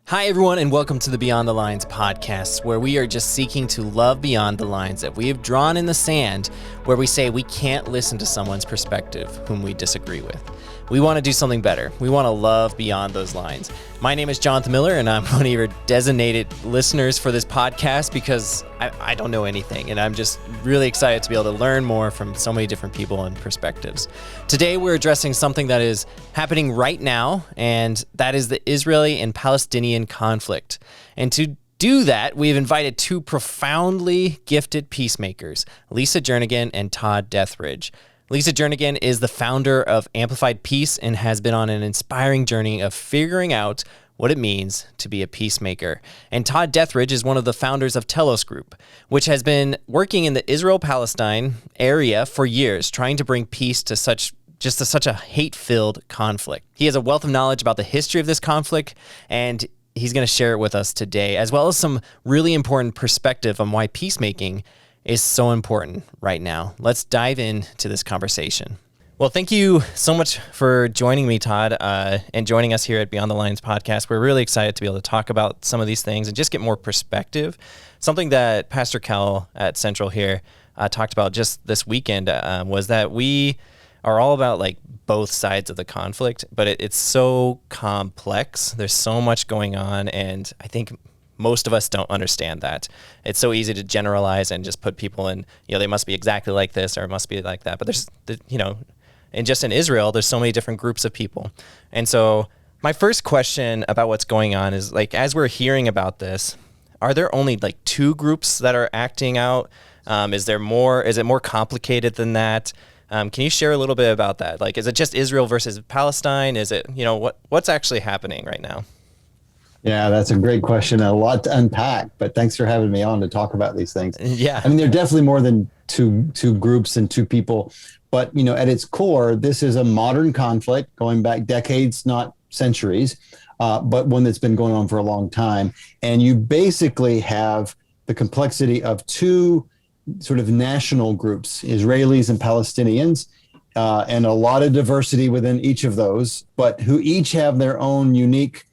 Hi, everyone, and welcome to the Beyond the Lines podcast, where we are just seeking to love beyond the lines that we have drawn in the sand, where we say we can't listen to someone's perspective whom we disagree with. We want to do something better. We want to love beyond those lines. My name is Jonathan Miller, and I'm one of your designated listeners for this podcast because I don't know anything, and I'm just really excited to be able to learn more from so many different people and perspectives. Today, we're addressing something that is happening right now, and that is the Israeli and Palestinian conflict. And to do that, we've invited two profoundly gifted peacemakers, Lisa Jernigan and Todd Deatherage. Lisa Jernigan is the founder of Amplify Peace and has been on an inspiring journey of figuring out what it means to be a peacemaker. And Todd Deatherage is one of the founders of Telos Group, which has been working in the Israel Palestine area for years, trying to bring peace to such a hate-filled conflict. He has a wealth of knowledge about the history of this conflict, and he's going to share it with us today, as well as some really important perspective on why peacemaking is so important right now. Let's dive into this conversation. Well, thank you so much for joining me, Todd, and joining us here at Beyond the Lines podcast. We're really excited to be able to talk about some of these things and just get more perspective. Something that Pastor Cal at Central here talked about just this weekend was that we are all about like both sides of the conflict, but it's so complex. There's so much going on, and I think most of us don't understand that. It's so easy to generalize and just put people in, they must be exactly like this or it must be like that. But and just in Israel, there's so many different groups of people. And so my first question about what's going on is, like, as we're hearing about this, are there only like two groups that are acting out? Is it more complicated than that? Can you share a little bit about that? Like, is it just Israel versus Palestine? Is it, what's actually happening right now? Yeah, that's a great question. A lot to unpack, but thanks for having me on to talk about these things. Yeah. I mean, they're definitely more than two groups and two people, but, at its core, this is a modern conflict going back decades, not centuries, but one that's been going on for a long time. And you basically have the complexity of two sort of national groups, Israelis and Palestinians, and a lot of diversity within each of those, but who each have their own unique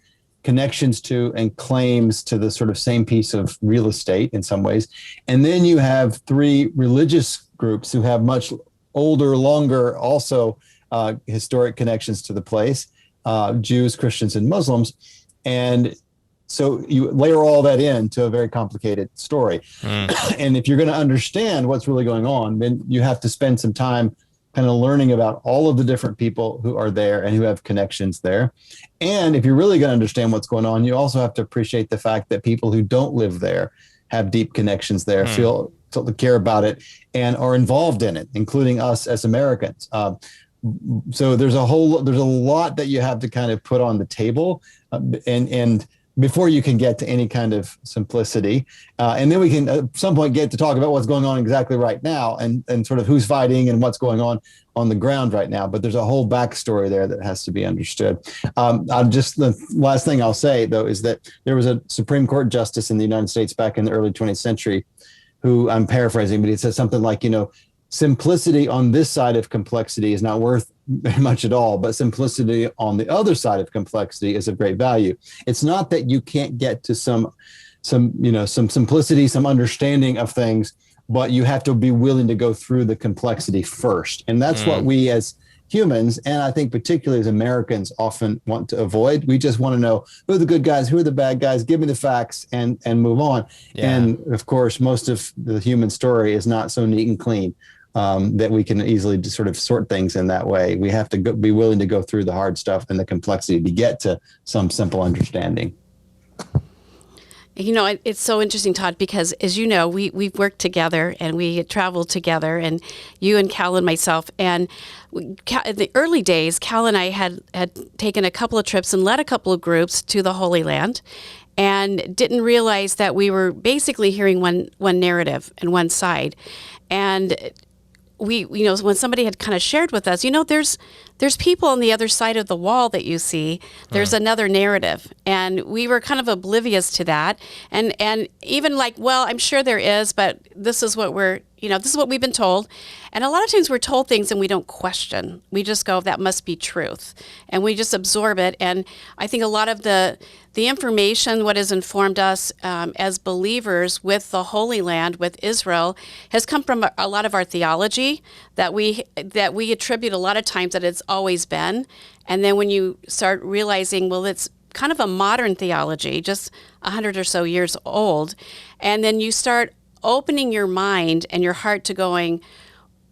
connections to and claims to the sort of same piece of real estate in some ways. And then you have three religious groups who have much older, longer, also historic connections to the place, Jews, Christians, and Muslims. And so you layer all that into a very complicated story. And if you're going to understand what's really going on, then you have to spend some time kind of learning about all of the different people who are there and who have connections there. And if you're really going to understand what's going on, you also have to appreciate the fact that people who don't live there have deep connections there, feel to care about it, and are involved in it, including us as Americans. So there's a lot that you have to kind of put on the table, and before you can get to any kind of simplicity. And then we can at some point get to talk about what's going on exactly right now and sort of who's fighting and what's going on the ground right now. But there's a whole backstory there that has to be understood. The last thing I'll say, though, is that there was a Supreme Court justice in the United States back in the early 20th century who, I'm paraphrasing, but he said something like, simplicity on this side of complexity is not worth very much at all, but simplicity on the other side of complexity is of great value. It's not that you can't get to some simplicity, some understanding of things, but you have to be willing to go through the complexity first. And that's what we as humans, and I think particularly as Americans, often want to avoid. We just want to know who are the good guys, who are the bad guys, give me the facts and move on. Yeah. And of course, most of the human story is not so neat and clean that we can easily just sort of sort things in that way. We have to be willing to go through the hard stuff and the complexity to get to some simple understanding. It's so interesting, Todd, because as you know, we've worked together and we traveled together, and you and Cal and myself. And in the early days, Cal and I had taken a couple of trips and led a couple of groups to the Holy Land, and didn't realize that we were basically hearing one narrative and one side. And we, when somebody had kind of shared with us, there's people on the other side of the wall that you see. There's another narrative, and we were kind of oblivious to that. And even like, well, I'm sure there is, but this is what we're this is what we've been told. And a lot of times we're told things and we don't question. We just go, that must be truth. And we just absorb it. And I think a lot of the information, what has informed us as believers with the Holy Land, with Israel, has come from a lot of our theology that we attribute a lot of times that it's always been. And then when you start realizing, well, it's kind of a modern theology, just 100 or so years old, and then you start opening your mind and your heart to going,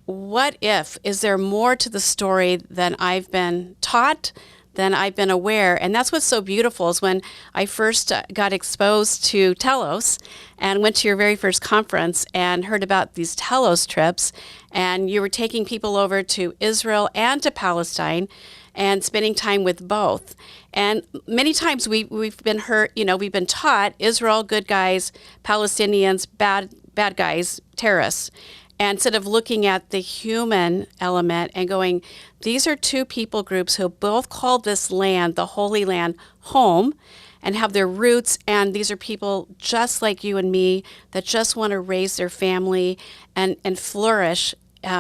what if? Is there more to the story than I've been taught, than I've been aware? And that's what's so beautiful is when I first got exposed to Telos and went to your very first conference and heard about these Telos trips, and you were taking people over to Israel and to Palestine and spending time with both. And many times we've been hurt, we've been taught Israel, good guys, Palestinians, bad guys, terrorists. And instead of looking at the human element and going, these are two people groups who both call this land, the Holy Land, home and have their roots. And these are people just like you and me that just want to raise their family and flourish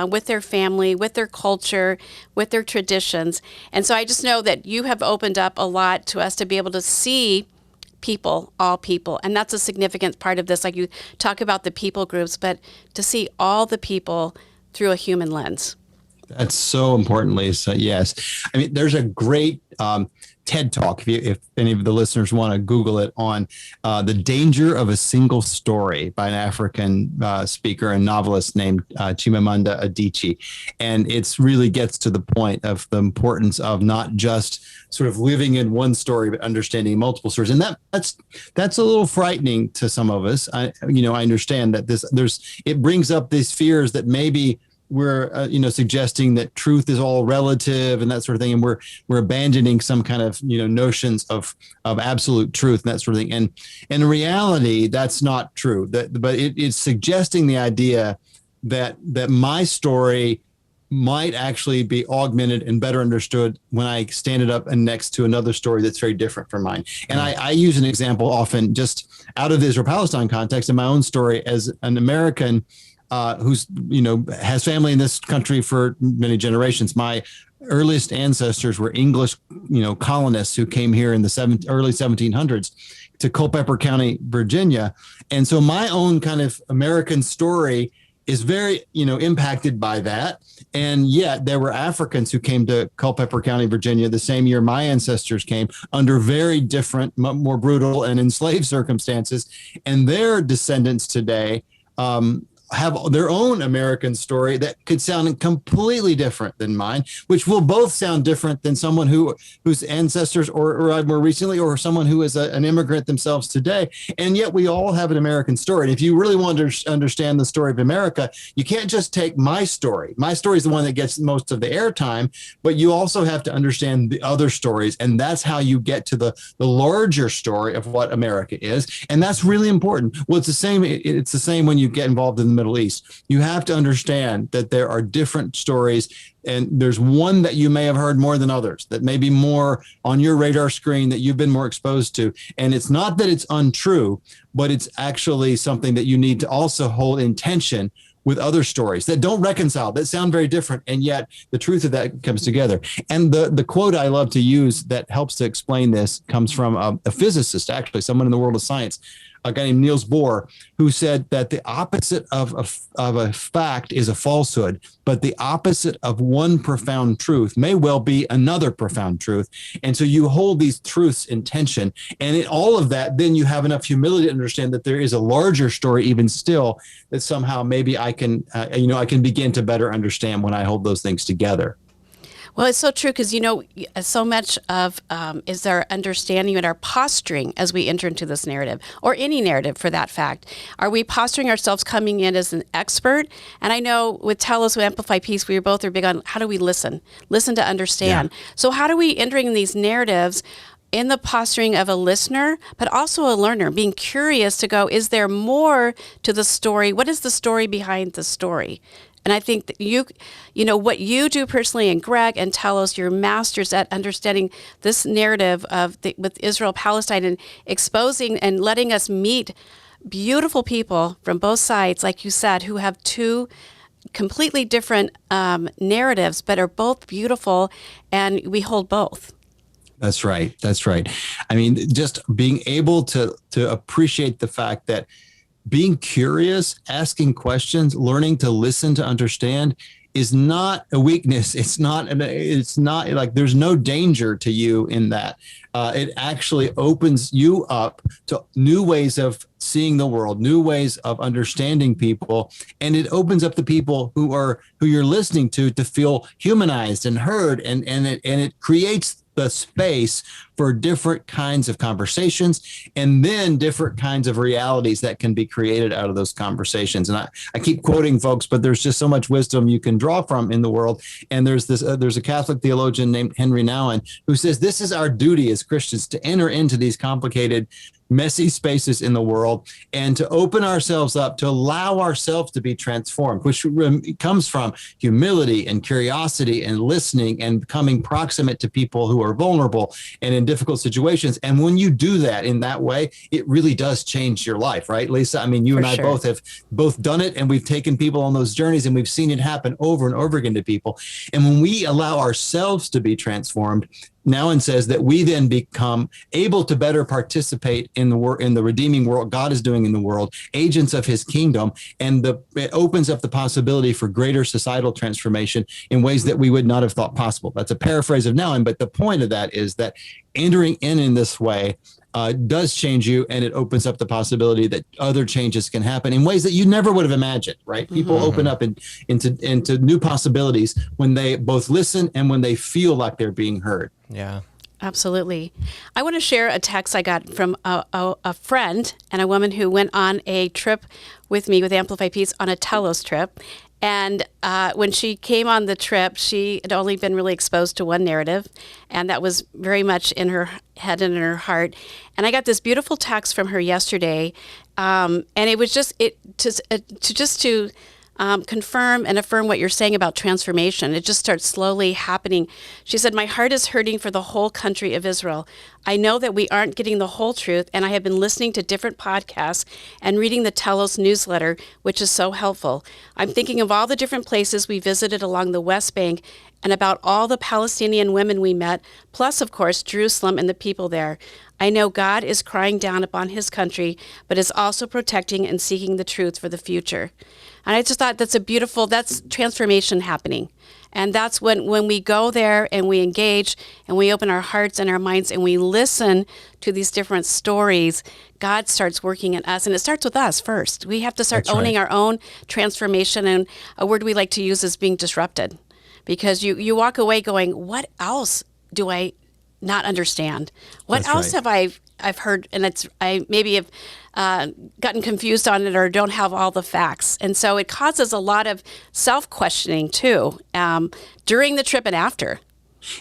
with their family, with their culture, with their traditions. And so I just know that you have opened up a lot to us to be able to see people, all people. And that's a significant part of this. Like you talk about the people groups, but to see all the people through a human lens. That's so important, Lisa. Yes. I mean, there's a great TED Talk, if any of the listeners want to Google it, on the danger of a single story by an African speaker and novelist named Chimamanda Adichie. And it really gets to the point of the importance of not just sort of living in one story, but understanding multiple stories. And that's a little frightening to some of us. I understand that it brings up these fears that maybe we're suggesting that truth is all relative and that sort of thing, and we're abandoning some kind of notions of absolute truth and that sort of thing. And in reality, that's not true. But it's suggesting the idea that my story might actually be augmented and better understood when I stand it up and next to another story that's very different from mine. And I use an example often just out of the Israel Palestine context in my own story as an American who's has family in this country for many generations. My earliest ancestors were English colonists who came here in the early 1700s to Culpeper County, Virginia. And so my own kind of American story is very impacted by that. And yet there were Africans who came to Culpeper County, Virginia the same year my ancestors came, under very different, more brutal and enslaved circumstances. And their descendants today have their own American story that could sound completely different than mine, which will both sound different than someone whose ancestors or arrived more recently, or someone who is an immigrant themselves today. And yet we all have an American story. And if you really want to understand the story of America, you can't just take my story. My story is the one that gets most of the airtime, but you also have to understand the other stories. And that's how you get to the larger story of what America is. And that's really important. Well, it's the same when you get involved in the Middle East. You have to understand that there are different stories, and there's one that you may have heard more than others, that may be more on your radar screen, that you've been more exposed to. And it's not that it's untrue, but it's actually something that you need to also hold in tension with other stories that don't reconcile, that sound very different, and yet the truth of that comes together. And the quote I love to use that helps to explain this comes from a physicist, actually, someone in the world of science, a guy named Niels Bohr, who said that the opposite of a fact is a falsehood, but the opposite of one profound truth may well be another profound truth. And so you hold these truths in tension, and in all of that, then you have enough humility to understand that there is a larger story even still, that somehow maybe I can begin to better understand when I hold those things together. Well, it's so true because, so much of is our understanding and our posturing as we enter into this narrative, or any narrative for that fact. Are we posturing ourselves coming in as an expert? And I know with Telos, with Amplify Peace, we both are big on how do we listen to understand. Yeah. So how do we entering these narratives in the posturing of a listener, but also a learner, being curious to go, is there more to the story? What is the story behind the story? And I think that what you do personally, and Greg and Telos, you're masters at understanding this narrative with Israel Palestine, and exposing and letting us meet beautiful people from both sides, like you said, who have two completely different narratives, but are both beautiful, and we hold both. That's right. That's right. I mean, just being able to appreciate the fact that being curious, asking questions, learning to listen, to understand is not a weakness. It's not like there's no danger to you in that. It actually opens you up to new ways of seeing the world, new ways of understanding people. And it opens up the people who you're listening to feel humanized and heard. And it creates the space for different kinds of conversations, and then different kinds of realities that can be created out of those conversations. And I keep quoting folks, but there's just so much wisdom you can draw from in the world. And there's a Catholic theologian named Henry Nouwen who says this is our duty as Christians, to enter into these complicated, messy spaces in the world and to open ourselves up, to allow ourselves to be transformed, which comes from humility and curiosity and listening and becoming proximate to people who are vulnerable and in difficult situations. And when you do that in that way, it really does change your life, right, Lisa? I mean, you and I both have done it, and we've taken people on those journeys, and we've seen it happen over and over again to people. And when we allow ourselves to be transformed, Nouwen says that we then become able to better participate in the redeeming work God is doing in the world, agents of his kingdom, and it opens up the possibility for greater societal transformation in ways that we would not have thought possible. That's a paraphrase of Nouwen, but the point of that is that entering in this way does change you, and it opens up the possibility that other changes can happen in ways that you never would have imagined, right? Mm-hmm. People open up into new possibilities when they both listen and when they feel like they're being heard. Yeah. Absolutely. I want to share a text I got from a friend and a woman who went on a trip with me with Amplify Peace on a Telos trip. And when she came on the trip, she had only been really exposed to one narrative, and that was very much in her head and in her heart. And I got this beautiful text from her yesterday, and it was just to confirm and affirm what you're saying about transformation. It just starts slowly happening. She said, "My heart is hurting for the whole country of Israel. I know that we aren't getting the whole truth, and I have been listening to different podcasts and reading the Telos newsletter, which is so helpful. I'm thinking of all the different places we visited along the West Bank and about all the Palestinian women we met, plus, of course, Jerusalem and the people there. I know God is crying down upon his country, but is also protecting and seeking the truth for the future." And I just thought that's transformation happening. And that's when we go there and we engage and we open our hearts and our minds and we listen to these different stories, God starts working in us. And it starts with us first. We have to start owning our own transformation. And a word we like to use is being disrupted. Because you walk away going, what else do I not understand? What else have I've heard, and I maybe have gotten confused on it or don't have all the facts. And so it causes a lot of self-questioning too, during the trip and after.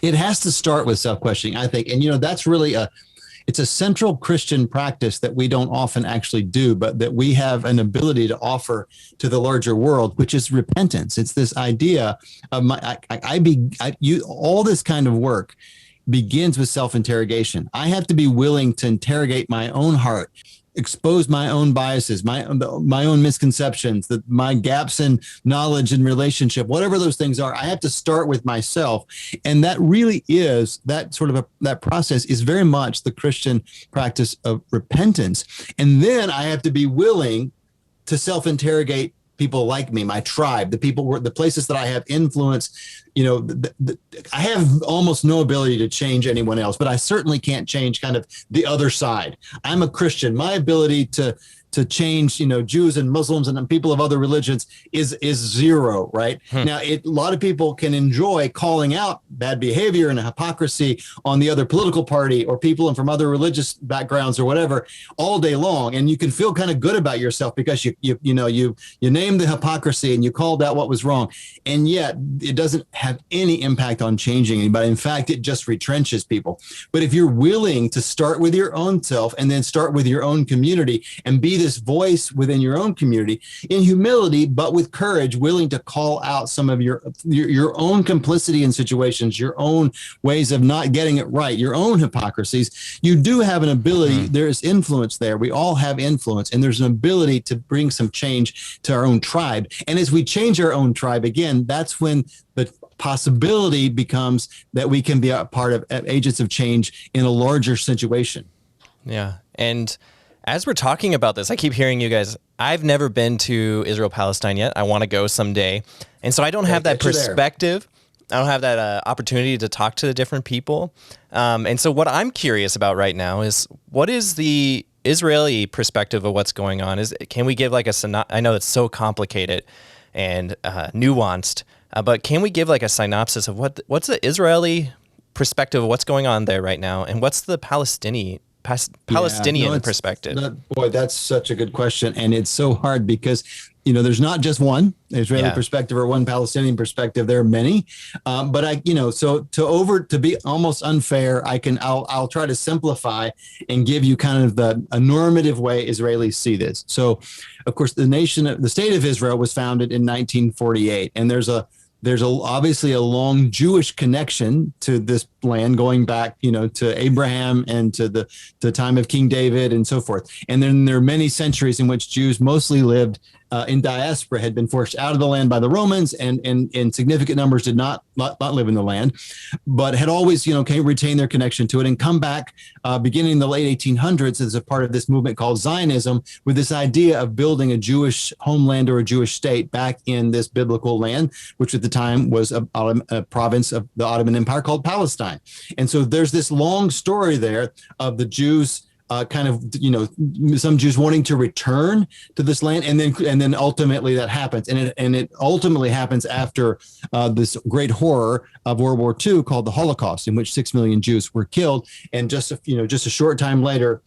It has to start with self-questioning, I think. And, that's really it's a central Christian practice that we don't often actually do, but that we have an ability to offer to the larger world, which is repentance. It's this idea of all this kind of work begins with self-interrogation. I have to be willing to interrogate my own heart, expose my own biases, my own misconceptions, my gaps in knowledge and relationship, whatever those things are. I have to start with myself. And that really is that process is very much the Christian practice of repentance. And then I have to be willing to self-interrogate people like me, my tribe, the places that I have influence. I have almost no ability to change anyone else, but I certainly can't change kind of the other side. I'm a Christian. My ability to change, Jews and Muslims and people of other religions is zero, right? Now, a lot of people can enjoy calling out bad behavior and hypocrisy on the other political party or people from other religious backgrounds or whatever all day long, and you can feel kind of good about yourself because you named the hypocrisy and you called out what was wrong, and yet it doesn't have any impact on changing anybody. In fact, it just retrenches people. But if you're willing to start with your own self and then start with your own community and be this voice within your own community in humility, but with courage, willing to call out some of your own complicity in situations, your own ways of not getting it right, your own hypocrisies. You do have an ability. There's influence there. We all have influence, and there's an ability to bring some change to our own tribe. And as we change our own tribe, again, that's when the possibility becomes that we can be a part of agents of change in a larger situation. Yeah. And as we're talking about this, I keep hearing you guys, I've never been to Israel Palestine yet. I want to go someday. And so I don't have that perspective. I don't have that opportunity to talk to the different people. And so what I'm curious about right now is, what is the Israeli perspective of what's going on? Can we give like I know it's so complicated and nuanced, but can we give like a synopsis of what's the Israeli perspective of what's going on there right now, and what's the Palestinian perspective? Boy, that's such a good question, and it's so hard because there's not just one Israeli perspective or one Palestinian perspective. There are many, but to be almost unfair, I'll try to simplify and give you kind of a normative way Israelis see this. So, of course, the state of Israel was founded in 1948, and there's obviously a long Jewish connection to this land going back, to Abraham and to the time of King David and so forth. And then there are many centuries in which Jews mostly lived in diaspora, had been forced out of the land by the Romans, and in significant numbers did not live in the land, but had always, retain their connection to it and come back beginning in the late 1800s as a part of this movement called Zionism, with this idea of building a Jewish homeland or a Jewish state back in this biblical land, which at the time was a province of the Ottoman Empire called Palestine. And so there's this long story there of the Jews some Jews wanting to return to this land, and then ultimately that happens, and it ultimately happens after this great horror of World War II called the Holocaust, in which 6 million Jews were killed, and just a short time later,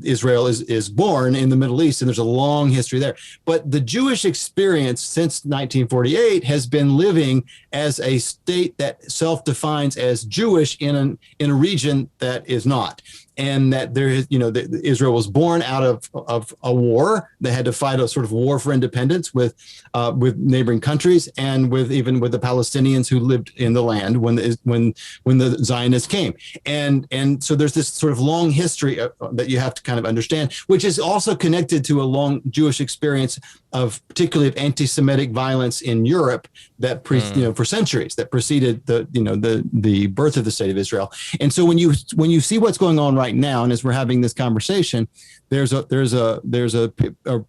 Israel is born in the Middle East, and there's a long history there. But the Jewish experience since 1948 has been living as a state that self-defines as Jewish in a region that is not. And that there is, Israel was born out of a war. They had to fight a sort of war for independence with neighboring countries, and even with the Palestinians who lived in the land when the Zionists came. And so there's this sort of long history that you have to kind of understand, which is also connected to a long Jewish experience particularly of anti-Semitic violence in Europe that for centuries that preceded the birth of the state of Israel. And so when you see what's going on right now, and as we're having this conversation, there's a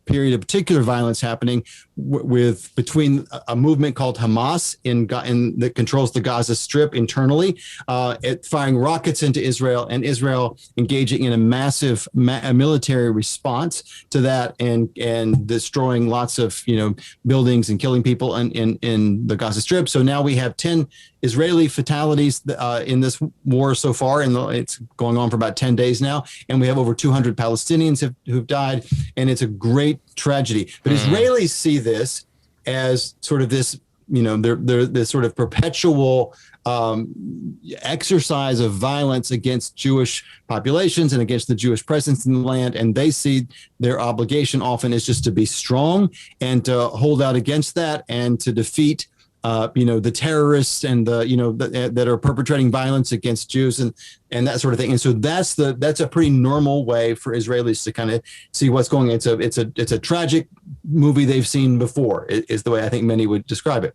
period of particular violence happening between a movement called Hamas that controls the Gaza Strip internally, firing rockets into Israel, and Israel engaging in a massive military response to that, and destroying lots of buildings and killing people in the Gaza Strip. So now we have 10 Israeli fatalities in this war so far, and it's going on for about 10 days now, and we have over 200 Palestinians who've died, and it's a great tragedy. But Israelis see this as sort of this, this sort of perpetual exercise of violence against Jewish populations and against the Jewish presence in the land, and they see their obligation often is just to be strong and to hold out against that and to defeat the terrorists and that are perpetrating violence against Jews and that sort of thing. And so that's a pretty normal way for Israelis to kind of see what's going on. It's a tragic movie they've seen before, is the way I think many would describe it.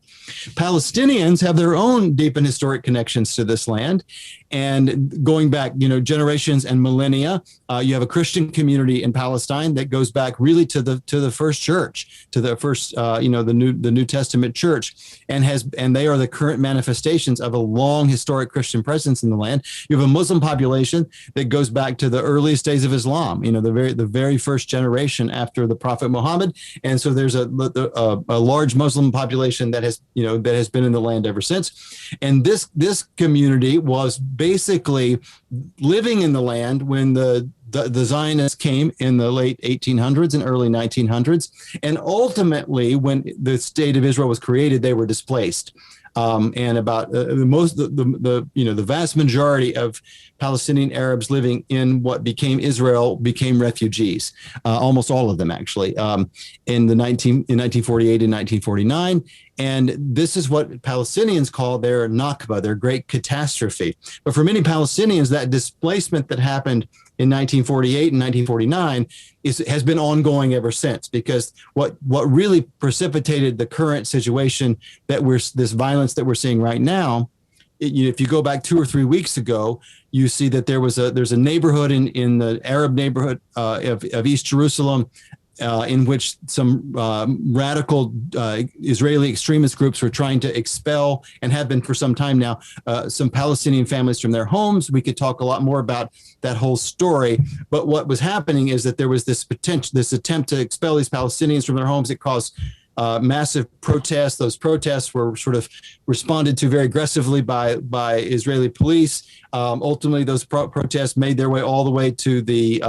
Palestinians have their own deep and historic connections to this land. And going back, generations and millennia, you have a Christian community in Palestine that goes back really to the first church, to the first, the New Testament church, and they are the current manifestations of a long historic Christian presence in the land. You have a Muslim population that goes back to the earliest days of Islam, the very first generation after the Prophet Muhammad, and so there's a large Muslim population that has been in the land ever since, and this community was basically living in the land when the the Zionists came in the late 1800s and early 1900s, and ultimately, when the state of Israel was created, they were displaced. And about the vast majority of Palestinian Arabs living in what became Israel became refugees. Almost all of them, actually, in 1948 and 1949. And this is what Palestinians call their Nakba, their great catastrophe. But for many Palestinians, that displacement that happened in 1948 and 1949 has been ongoing ever since, because what really precipitated the current situation this violence that we're seeing right now, if you go back 2 or 3 weeks ago, you see that there's a neighborhood in the Arab neighborhood of East Jerusalem, in which some radical Israeli extremist groups were trying to expel, and have been for some time now, some Palestinian families from their homes. We could talk a lot more about that whole story, but what was happening is that there was this attempt to expel these Palestinians from their homes. It caused massive protests. Those protests were sort of responded to very aggressively by Israeli police. Ultimately, those protests made their way all the way to the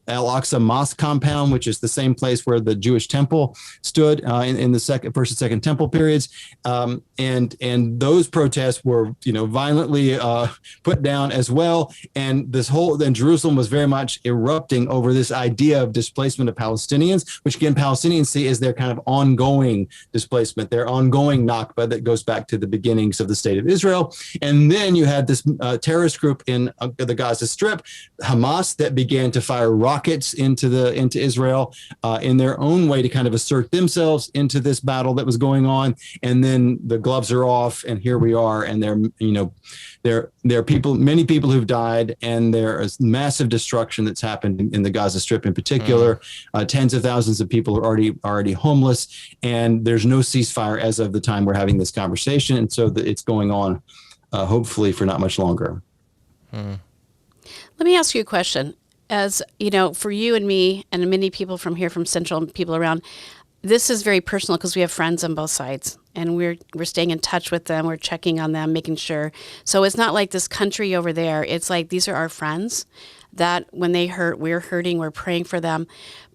Al-Aqsa Mosque compound, which is the same place where the Jewish temple stood in the first and second temple periods. And those protests were, violently put down as well. And then Jerusalem was very much erupting over this idea of displacement of Palestinians, which again, Palestinians see as their kind of ongoing displacement, their ongoing Nakba that goes back to the beginnings of the state of Israel. And then you had this terrorist group in the Gaza Strip, Hamas, that began to fire rockets into Israel in their own way to kind of assert themselves into this battle that was going on. And then the gloves are off, and here we are, and there are people, many people who've died, and there is massive destruction that's happened in the Gaza Strip in particular. Tens of thousands of people are already homeless, and there's no ceasefire as of the time we're having this conversation, and so it's going on, hopefully for not much longer. Let me ask you a question. As for you and me and many people from here, from Central, and people around, this is very personal because we have friends on both sides, and we're staying in touch with them. We're checking on them, making sure. So it's not like this country over there. It's like these are our friends that when they hurt, we're hurting, we're praying for them.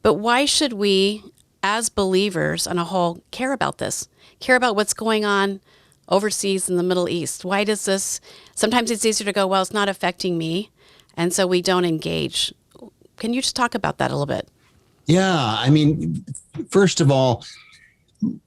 But why should we, as believers on a whole, care about this? Care about what's going on overseas in the Middle East? Why does this? Sometimes it's easier to go, well, it's not affecting me, and so we don't engage. Can you just talk about that a little bit? Yeah, I mean, first of all,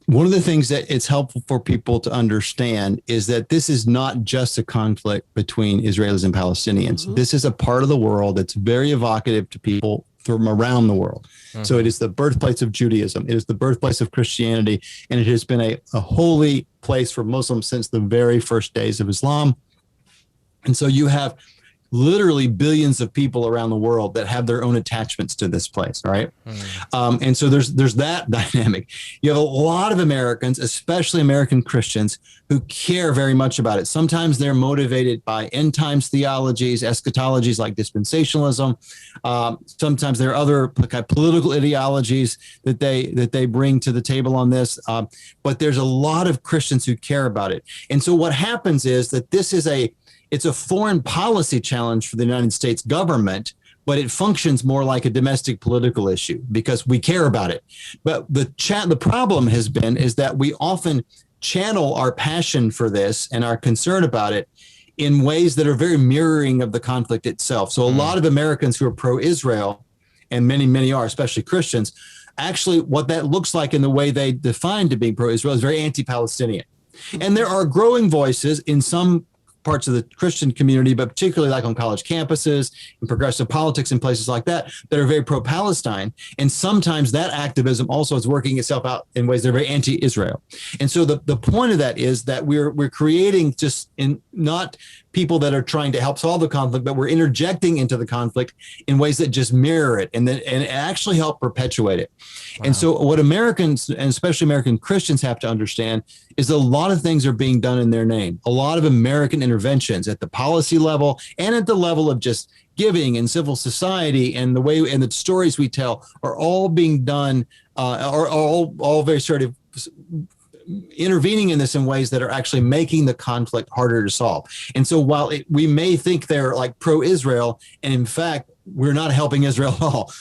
one of the things that it's helpful for people to understand is that this is not just a conflict between Israelis and Palestinians. Mm-hmm. This is a part of the world that's very evocative to people from around the world. Mm-hmm. So it is the birthplace of Judaism. It is the birthplace of Christianity. And it has been a holy place for Muslims since the very first days of Islam. And so you have literally billions of people around the world that have their own attachments to this place, right? And so there's that dynamic. You have a lot of Americans, especially American Christians, who care very much about it. Sometimes they're motivated by end times theologies, eschatologies like dispensationalism. Sometimes there are other political ideologies that they bring to the table on this. But there's a lot of Christians who care about it. And so what happens is that it's a foreign policy challenge for the United States government, but it functions more like a domestic political issue because we care about it. But the problem is that we often channel our passion for this and our concern about it in ways that are very mirroring of the conflict itself. So a lot of Americans who are pro-Israel, and many are, especially Christians, actually what that looks like in the way they define to being pro-Israel is very anti-Palestinian. And there are growing voices in some parts of the Christian community, but particularly like on college campuses and progressive politics in places like that are very pro-Palestine. And sometimes that activism also is working itself out in ways that are very anti-Israel. And so the point of that is that we're creating not people that are trying to help solve the conflict, but we're interjecting into the conflict in ways that just mirror it and actually help perpetuate it. Wow. And so what Americans, and especially American Christians, have to understand is a lot of things are being done in their name. A lot of American interventions at the policy level and at the level of just giving and civil society and the way and the stories we tell are all being done, are all very sort of intervening in this in ways that are actually making the conflict harder to solve. And so while we may think they're like pro-Israel, and in fact, we're not helping Israel at all.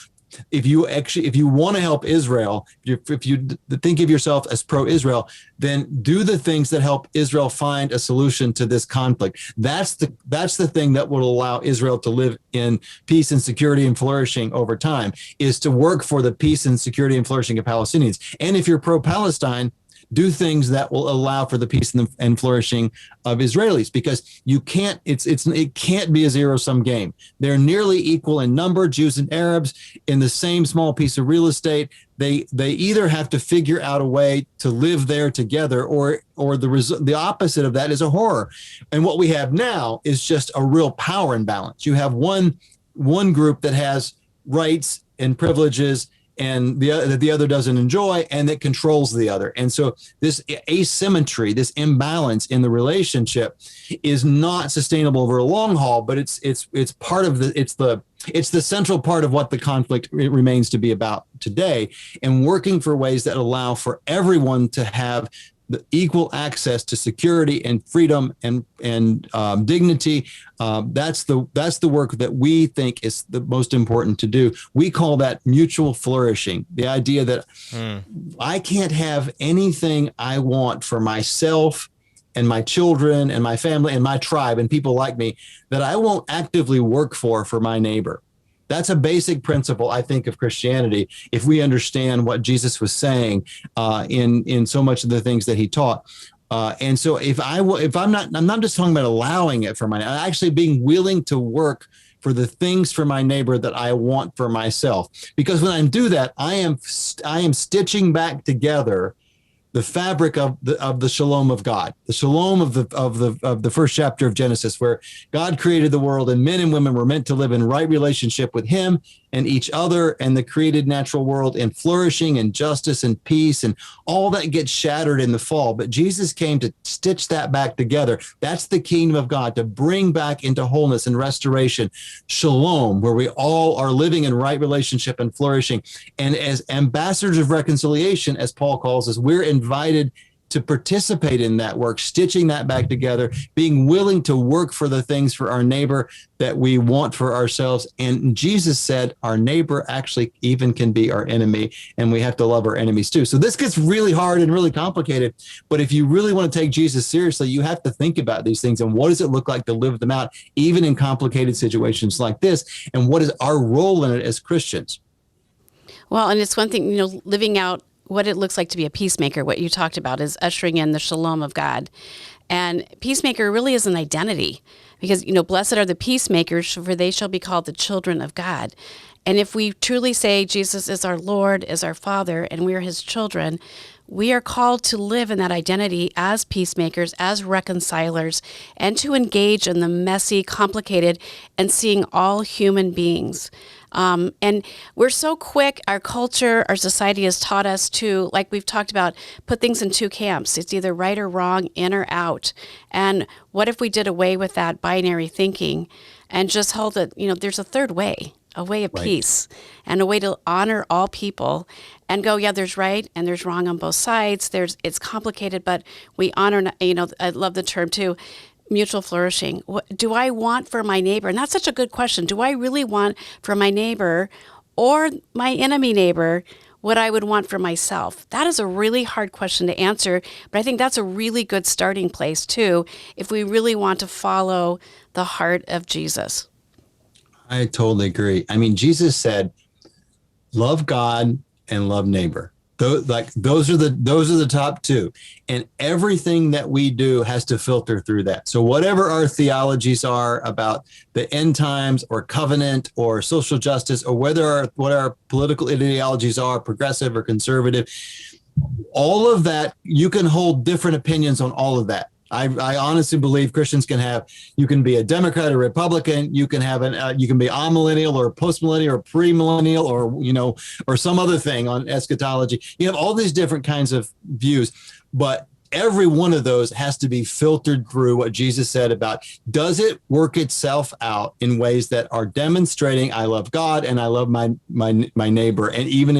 If you want to help Israel, if you think of yourself as pro-Israel, then do the things that help Israel find a solution to this conflict. That's the thing that will allow Israel to live in peace and security and flourishing over time, is to work for the peace and security and flourishing of Palestinians. And if you're pro-Palestine, do things that will allow for the peace and flourishing of Israelis, because it can't be a zero-sum game. They're nearly equal in number, Jews and Arabs, in the same small piece of real estate. They either have to figure out a way to live there together, or the opposite of that is a horror. And what we have now is just a real power imbalance. You have one group that has rights and privileges, and the other doesn't enjoy, and that controls the other. And so this asymmetry, this imbalance in the relationship is not sustainable over a long haul, but it's part of it's the central part of what the conflict remains to be about today, and working for ways that allow for everyone to have the equal access to security and freedom and dignity. That's the work that we think is the most important to do. We call that mutual flourishing. The idea that I can't have anything I want for myself and my children and my family and my tribe and people like me that I won't actively work for my neighbor. That's a basic principle, I think, of Christianity, if we understand what Jesus was saying in so much of the things that he taught. And so I'm not just talking about allowing it for actually being willing to work for the things for my neighbor that I want for myself. Because when I do that, I am stitching back together the fabric of the shalom of God, the shalom of the first chapter of Genesis, where God created the world and men and women were meant to live in right relationship with him and each other and the created natural world, and flourishing and justice and peace, and all that gets shattered in the fall. But Jesus came to stitch that back together. That's the kingdom of God, to bring back into wholeness and restoration, shalom, where we all are living in right relationship and flourishing. And as ambassadors of reconciliation, as Paul calls us, we're invited to participate in that work, stitching that back together, being willing to work for the things for our neighbor that we want for ourselves. And Jesus said our neighbor actually even can be our enemy, and we have to love our enemies too. So this gets really hard and really complicated. But if you really want to take Jesus seriously, you have to think about these things and what does it look like to live them out, even in complicated situations like this, and what is our role in it as Christians. Well, and it's one thing, living out what it looks like to be a peacemaker. What you talked about is ushering in the shalom of God. And peacemaker really is an identity, because, blessed are the peacemakers, for they shall be called the children of God. And if we truly say Jesus is our Lord, is our Father, and we are his children, we are called to live in that identity as peacemakers, as reconcilers, and to engage in the messy, complicated, and seeing all human beings. And we're so quick, our culture, our society has taught us to, like we've talked about, put things in two camps. It's either right or wrong, in or out. And what if we did away with that binary thinking and just hold it, there's a third way, a way of peace, and a way to honor all people and go, yeah, there's right and there's wrong on both sides. It's complicated, but we honor, I love the term too, mutual flourishing. What do I want for my neighbor? And that's such a good question. Do I really want for my neighbor or my enemy neighbor what I would want for myself? That is a really hard question to answer, but I think that's a really good starting place too, if we really want to follow the heart of Jesus. I totally agree. I mean, Jesus said, love God and love neighbor. Those are the top two, and everything that we do has to filter through that. So whatever our theologies are about the end times or covenant or social justice, or what our political ideologies are, progressive or conservative, all of that, you can hold different opinions on all of that. I honestly believe Christians you can be a Democrat or Republican, you can you can be amillennial or postmillennial or premillennial or some other thing on eschatology. You have all these different kinds of views, but every one of those has to be filtered through what Jesus said about, does it work itself out in ways that are demonstrating I love God and I love my neighbor, and even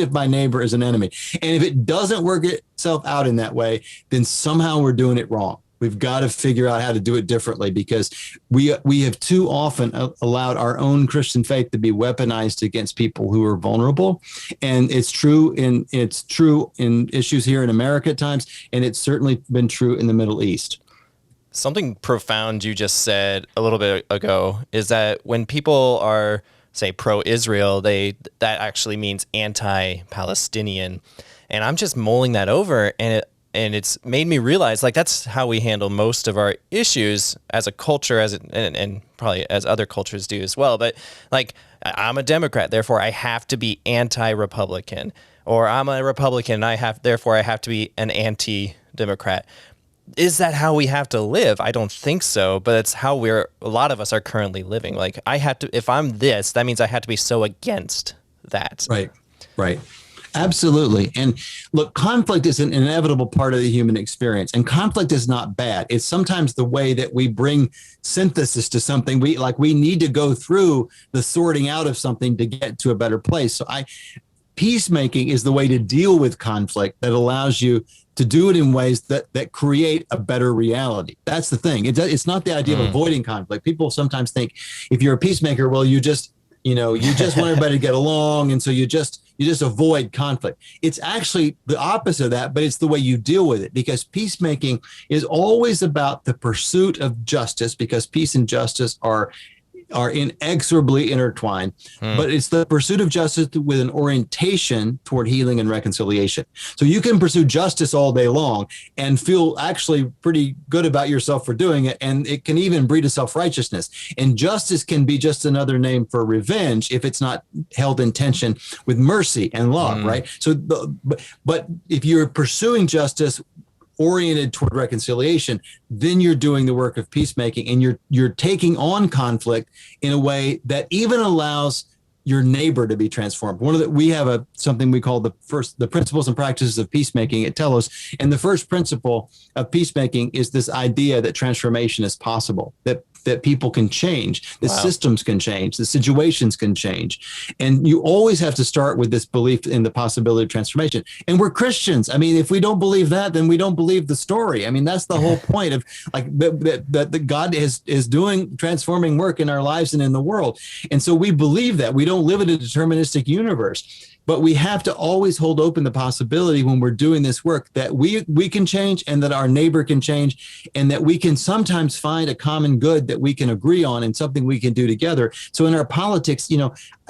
if my neighbor is an enemy. And if it doesn't work itself out in that way, then somehow we're doing it wrong. We've got to figure out how to do it differently, because we have too often allowed our own Christian faith to be weaponized against people who are vulnerable. And it's true in issues here in America at times, and it's certainly been true in the Middle East. Something profound you just said a little bit ago is that when people are, say, pro-Israel, that actually means anti-Palestinian. And I'm just mulling that over, and it's made me realize, like, that's how we handle most of our issues as a culture, and probably as other cultures do as well. But like, I'm a Democrat, therefore I have to be anti-Republican, or I'm a Republican, therefore I have to be an anti-Democrat. Is that how we have to live? I don't think so, but it's how a lot of us are currently living. Like, if I'm this, that means I have to be so against that. Right. Absolutely. And look, conflict is an inevitable part of the human experience, and conflict is not bad. It's sometimes the way that we bring synthesis to something. We need to go through the sorting out of something to get to a better place. So peacemaking is the way to deal with conflict that allows you to do it in ways that create a better reality. That's the thing. It's not the idea of avoiding conflict. People sometimes think if you're a peacemaker, well, you just want everybody to get along, and so you just avoid conflict. It's actually the opposite of that, but it's the way you deal with it, because peacemaking is always about the pursuit of justice, because peace and justice are inexorably intertwined, but it's the pursuit of justice with an orientation toward healing and reconciliation. So you can pursue justice all day long and feel actually pretty good about yourself for doing it, and it can even breed a self-righteousness. And justice can be just another name for revenge if it's not held in tension with mercy and love, right? So, but if you're pursuing justice oriented toward reconciliation, then you're doing the work of peacemaking, and you're taking on conflict in a way that even allows your neighbor to be transformed. We have something we call the principles and practices of peacemaking at Telos, and the first principle of peacemaking is this idea that transformation is possible, that people can change, the systems can change, the situations can change. And you always have to start with this belief in the possibility of transformation. And we're Christians. I mean, if we don't believe that, then we don't believe the story. I mean, that's the whole point of that God is doing transforming work in our lives and in the world. And so we believe that. We don't live in a deterministic universe. But we have to always hold open the possibility when we're doing this work that we can change, and that our neighbor can change, and that we can sometimes find a common good that we can agree on and something we can do together. So in our politics,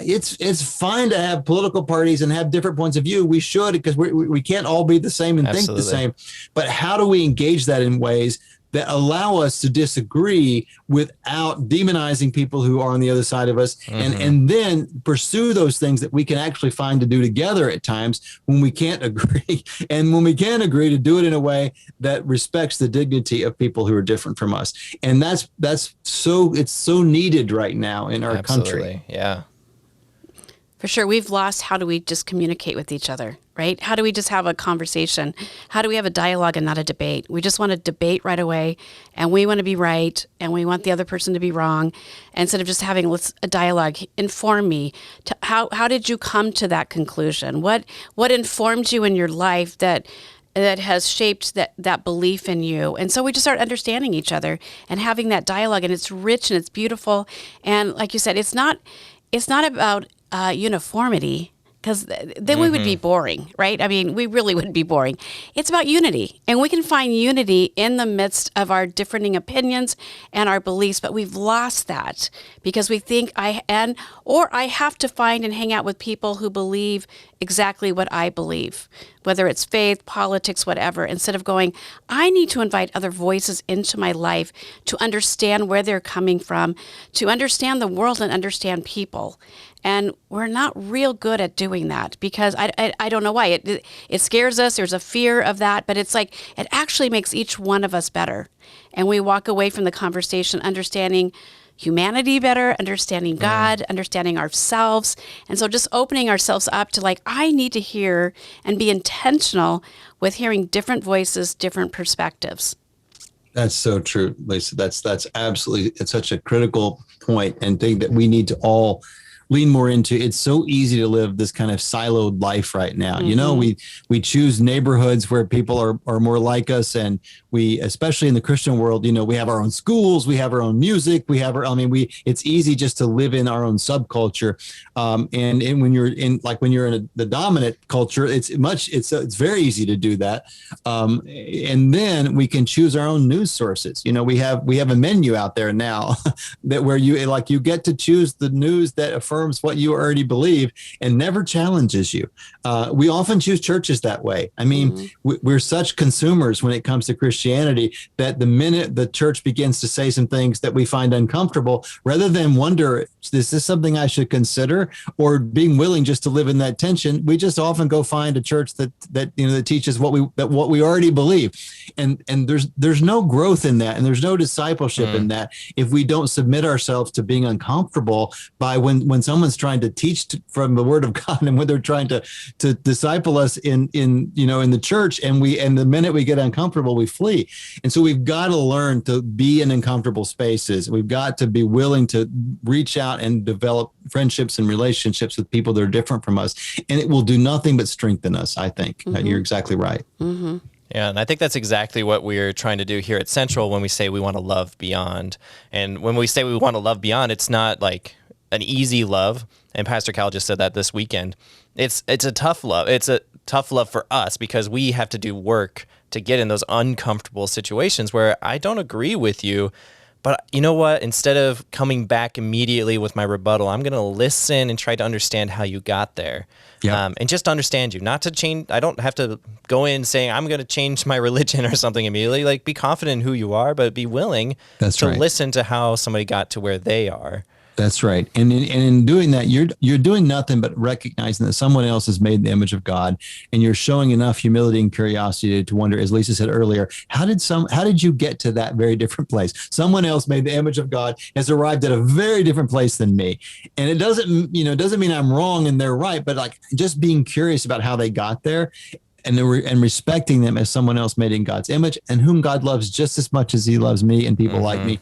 it's fine to have political parties and have different points of view. We should, because we can't all be the same and think the same. But how do we engage that in ways that allow us to disagree without demonizing people who are on the other side of us, and then pursue those things that we can actually find to do together at times when we can't agree, and when we can agree, to do it in a way that respects the dignity of people who are different from us. And it's so needed right now in our country. Yeah. For sure. We've lost how do we just communicate with each other, right? How do we just have a conversation? How do we have a dialogue and not a debate? We just want to debate right away, and we want to be right, and we want the other person to be wrong. Instead of just having a dialogue, inform me. How did you come to that conclusion? What informed you in your life that has shaped that belief in you? And so we just start understanding each other and having that dialogue, and it's rich and it's beautiful. And like you said, it's not about uniformity, because then we would be boring, right? I mean, we really would be boring. It's about unity, and we can find unity in the midst of our differing opinions and our beliefs, but we've lost that because we think I have to find and hang out with people who believe exactly what I believe, whether it's faith, politics, whatever, instead of going, I need to invite other voices into my life to understand where they're coming from, to understand the world and understand people. And we're not real good at doing that, because I don't know why. It scares us. There's a fear of that, but it's like it actually makes each one of us better. And we walk away from the conversation understanding humanity better, understanding God, understanding ourselves. And so just opening ourselves up to I need to hear and be intentional with hearing different voices, different perspectives. That's so true, Lisa. That's absolutely, it's such a critical point and thing that we need to all lean more into. It's so easy to live this kind of siloed life right now. We choose neighborhoods where people are more like us, and we, especially in the Christian world, we have our own schools, we have our own music, it's easy just to live in our own subculture. And when you're in the dominant culture, it's very easy to do that. And then we can choose our own news sources. We have a menu out there now that where you get to choose the news that affirms what you already believe and never challenges you. We often choose churches that way. We're such consumers when it comes to Christianity that the minute the church begins to say some things that we find uncomfortable, rather than wonder, is this something I should consider, or being willing just to live in that tension, we just often go find a church that teaches what we already believe, and there's no growth in that, and there's no discipleship in that if we don't submit ourselves to being uncomfortable by when someone's trying to teach from the Word of God, and when they're trying to disciple us in the church, and the minute we get uncomfortable, we flee. And so we've got to learn to be in uncomfortable spaces. We've got to be willing to reach out and develop friendships and relationships with people that are different from us, and it will do nothing but strengthen us. I think you're exactly right. Mm-hmm. Yeah, and I think that's exactly what we're trying to do here at Central when we say we want to love beyond. And when we say we want to love beyond, it's not like an easy love. And Pastor Cal just said that this weekend. It's a tough love. It's a tough love for us because we have to do work to get in those uncomfortable situations where I don't agree with you. But you know what? Instead of coming back immediately with my rebuttal, I'm going to listen and try to understand how you got there. Yeah. And just understand you, not to change. I don't have to go in saying I'm going to change my religion or something immediately. Like, be confident in who you are, but be willing to listen to how somebody got to where they are. That's right. And in doing that, you're doing nothing but recognizing that someone else has made the image of God, and you're showing enough humility and curiosity to wonder, as Lisa said earlier, how did you get to that very different place? Someone else made the image of God, has arrived at a very different place than me. And it doesn't mean I'm wrong and they're right, but like just being curious about how they got there. And respecting them as someone else made in God's image, and whom God loves just as much as He loves me and people like me.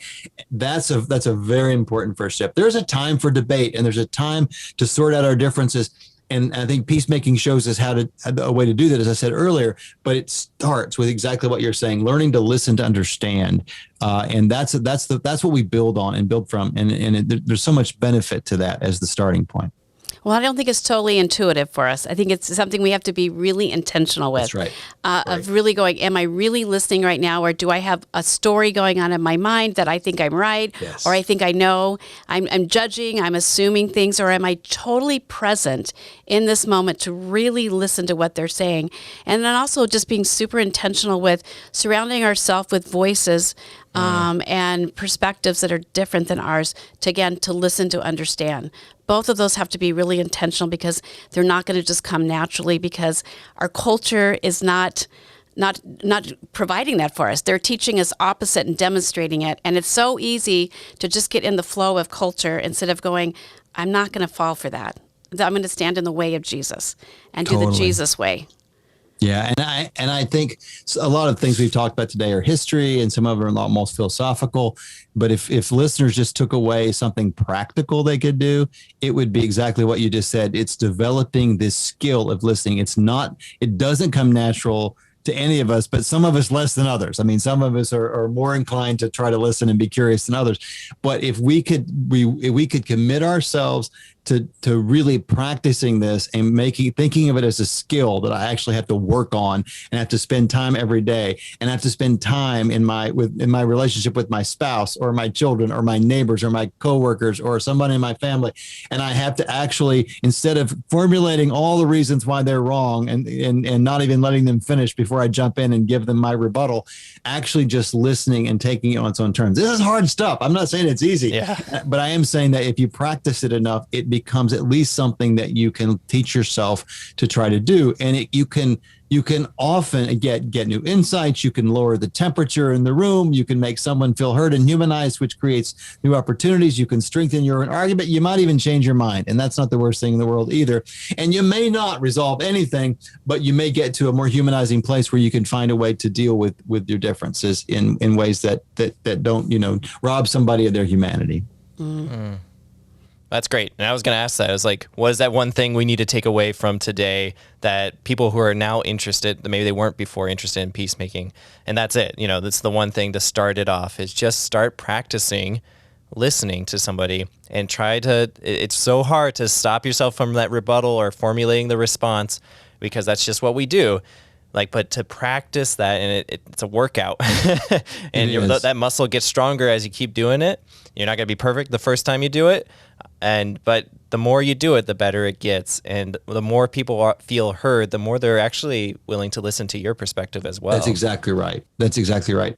That's a very important first step. There's a time for debate, and there's a time to sort out our differences. And I think peacemaking shows us a way to do that, as I said earlier. But it starts with exactly what you're saying: learning to listen, to understand, and that's what we build on and build from. And there's so much benefit to that as the starting point. Well, I don't think it's totally intuitive for us. I think it's something we have to be really intentional with. That's right. Of really going, am I really listening right now? Or do I have a story going on in my mind that I think I'm right? Yes. Or I think I know? I'm judging, I'm assuming things, or am I totally present in this moment to really listen to what they're saying? And then also just being super intentional with surrounding ourselves with voices and perspectives that are different than ours, to listen, to understand. Both of those have to be really intentional, because they're not going to just come naturally, because our culture is not providing that for us. They're teaching us opposite and demonstrating it. And it's so easy to just get in the flow of culture instead of going, I'm not going to fall for that. I'm going to stand in the way of Jesus and do the Jesus way. Yeah, and I think a lot of things we've talked about today are history, and some of them are almost philosophical. But if listeners just took away something practical they could do, it would be exactly what you just said. It's developing this skill of listening. It doesn't come natural to any of us, but some of us less than others. I mean, some of us are more inclined to try to listen and be curious than others. But if we could commit ourselves to really practicing this and thinking of it as a skill that I actually have to work on and have to spend time every day, and have to spend time in my relationship with my spouse or my children or my neighbors or my coworkers or somebody in my family. And I have to actually, instead of formulating all the reasons why they're wrong and not even letting them finish before I jump in and give them my rebuttal, actually just listening and taking it on its own terms. This is hard stuff. I'm not saying it's easy, but I am saying that if you practice it enough, it becomes at least something that you can teach yourself to try to do. And you can often get new insights. You can lower the temperature in the room. You can make someone feel heard and humanized, which creates new opportunities. You can strengthen your argument. You might even change your mind. And that's not the worst thing in the world either. And you may not resolve anything, but you may get to a more humanizing place where you can find a way to deal with your differences in ways that don't, rob somebody of their humanity. Mm. That's great. And I was going to ask that. I was like, what is that one thing we need to take away from today that people who are now interested, that maybe they weren't before interested in peacemaking? And that's it. That's the one thing to start it off, is just start practicing listening to somebody and it's so hard to stop yourself from that rebuttal or formulating the response, because that's just what we do. But to practice that, and it's a workout, and that muscle gets stronger as you keep doing it. You're not going to be perfect the first time you do it, but the more you do it, the better it gets, and the more people feel heard, the more they're actually willing to listen to your perspective as well. That's exactly right.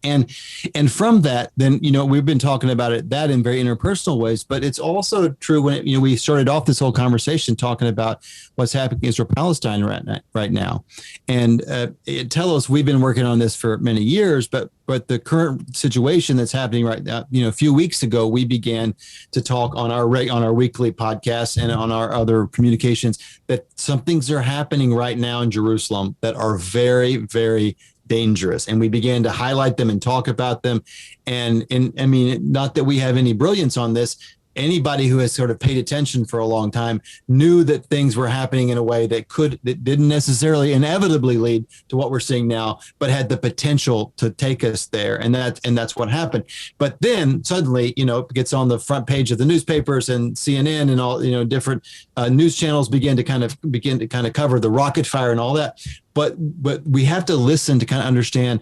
And from that, then we've been talking about that in very interpersonal ways, but it's also true when we started off this whole conversation talking about what's happening in Israel Palestine right now, and at Telos, we've been working on this for many years, but the current situation that's happening right now, a few weeks ago, we began to talk on our weekly podcast and on our other communications that some things are happening right now in Jerusalem that are very, very dangerous. And we began to highlight them and talk about them. And I mean, not that we have any brilliance on this. Anybody who has sort of paid attention for a long time knew that things were happening in a way that didn't necessarily inevitably lead to what we're seeing now, but had the potential to take us there. And that's what happened. But then suddenly, it gets on the front page of the newspapers, and CNN and all, different news channels begin to kind of cover the rocket fire and all that. But we have to listen to kind of understand,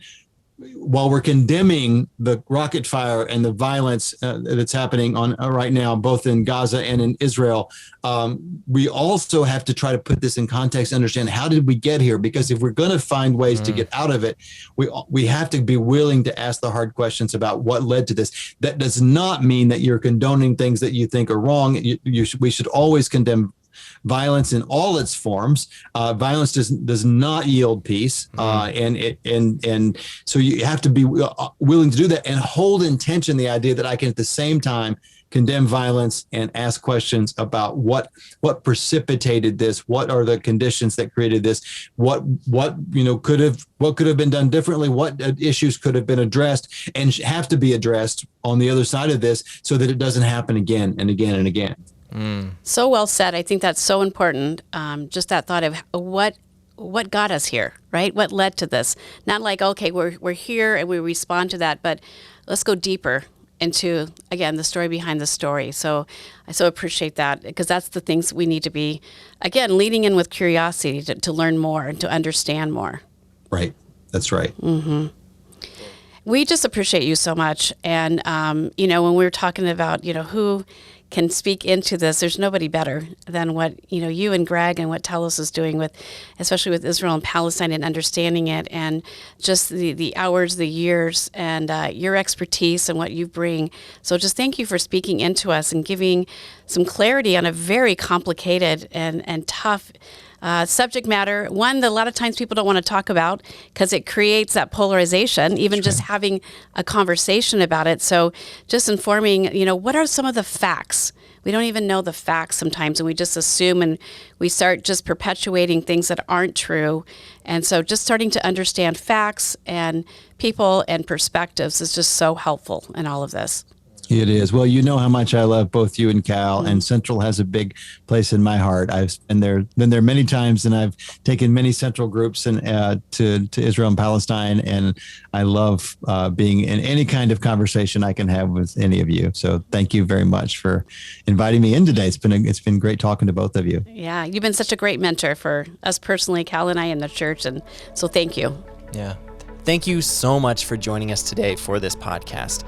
while we're condemning the rocket fire and the violence that's happening right now, both in Gaza and in Israel, we also have to try to put this in context and understand, how did we get here? Because if we're going to find ways to get out of it, we have to be willing to ask the hard questions about what led to this. That does not mean that you're condoning things that you think are wrong. We should always condemn violence in all its forms. Violence does not yield peace, and so you have to be willing to do that and hold in tension the idea that I can at the same time condemn violence and ask questions about what precipitated this, what are the conditions that created this, what could have been done differently, what issues could have been addressed and have to be addressed on the other side of this, so that it doesn't happen again and again and again. So well said. I think that's so important. Just that thought of what got us here, right? What led to this? Not like, okay, we're here and we respond to that, but let's go deeper into, again, the story behind the story. So I so appreciate that, because that's the things we need to be, again, leading in with curiosity to learn more and to understand more. Right. That's right. Mm-hmm. We just appreciate you so much. And, when we were talking about, who can speak into this, there's nobody better than what, you and Greg and what Telos is doing especially with Israel and Palestine, and understanding it, and just the hours, the years, and your expertise and what you bring. So just thank you for speaking into us and giving some clarity on a very complicated and tough subject matter, one that a lot of times people don't want to talk about because it creates that polarization, even just having a conversation about it. So just informing, what are some of the facts? We don't even know the facts sometimes, and we just assume, and we start just perpetuating things that aren't true. And so just starting to understand facts and people and perspectives is just so helpful in all of this. It is. Well, you know how much I love both you and Cal, and Central has a big place in my heart. I've been there many times, and I've taken many Central groups and to Israel and Palestine, and I love being in any kind of conversation I can have with any of you. So thank you very much for inviting me in today. It's been great talking to both of you. Yeah, you've been such a great mentor for us personally, Cal and I, in the church, and so thank you. Yeah. Thank you so much for joining us today for this podcast.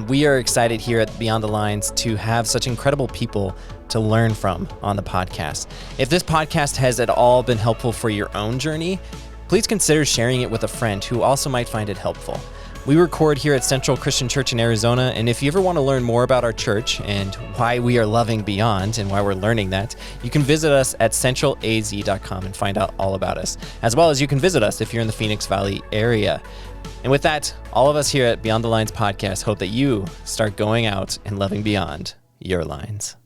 We are excited here at Beyond the Lines to have such incredible people to learn from on the podcast. If this podcast has at all been helpful for your own journey, please consider sharing it with a friend who also might find it helpful. We record here at Central Christian Church in Arizona, and if you ever want to learn more about our church and why we are loving beyond and why we're learning that, you can visit us at centralaz.com and find out all about us, as well as you can visit us if you're in the Phoenix Valley area. And with that, all of us here at Beyond the Lines podcast hope that you start going out and loving beyond your lines.